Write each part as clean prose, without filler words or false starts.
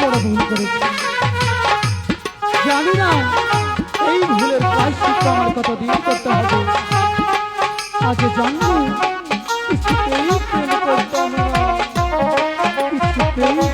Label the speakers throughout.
Speaker 1: বড় ভুল করেছি। জানি না এই ভুলের প্রায়শ্চিত্ত আমার কতদিন করতে হবে। আগে জানবো কিছুতেই প্রেম করতাম না, কিছুতেই।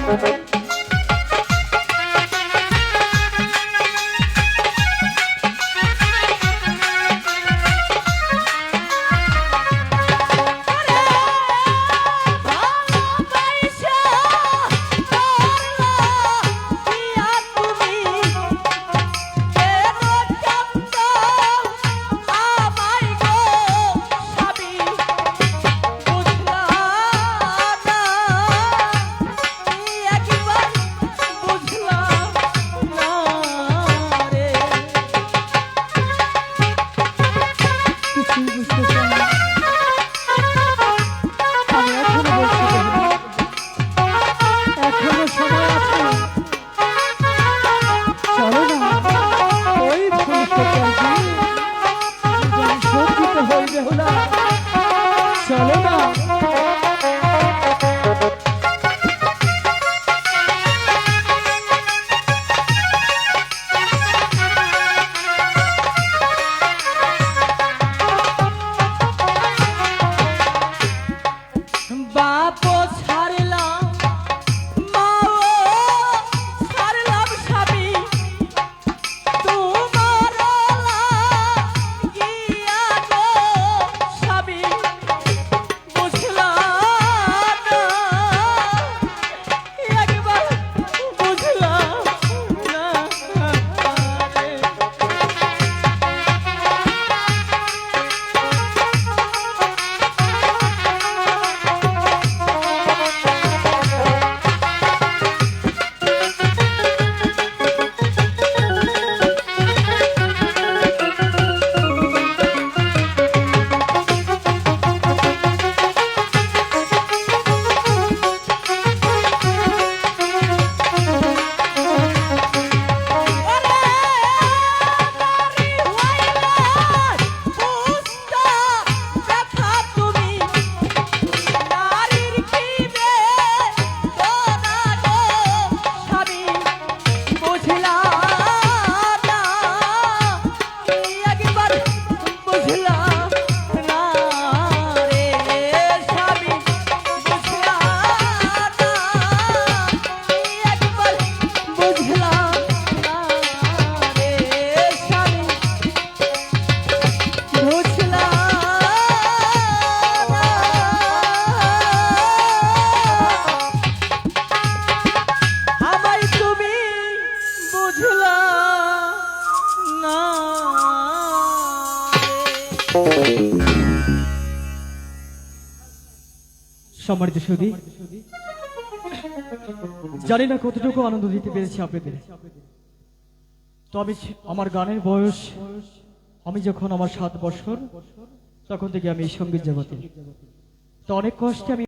Speaker 1: চলো না সম্মানিত সুধী, জানি না কতটুকু আনন্দ দিতে পেরেছি আপনাদের। তবে আমার গানের বয়স, আমি যখন আমার 7 বছর তখন থেকে আমি এই সঙ্গীত জগতে, তো অনেক কষ্টে আমি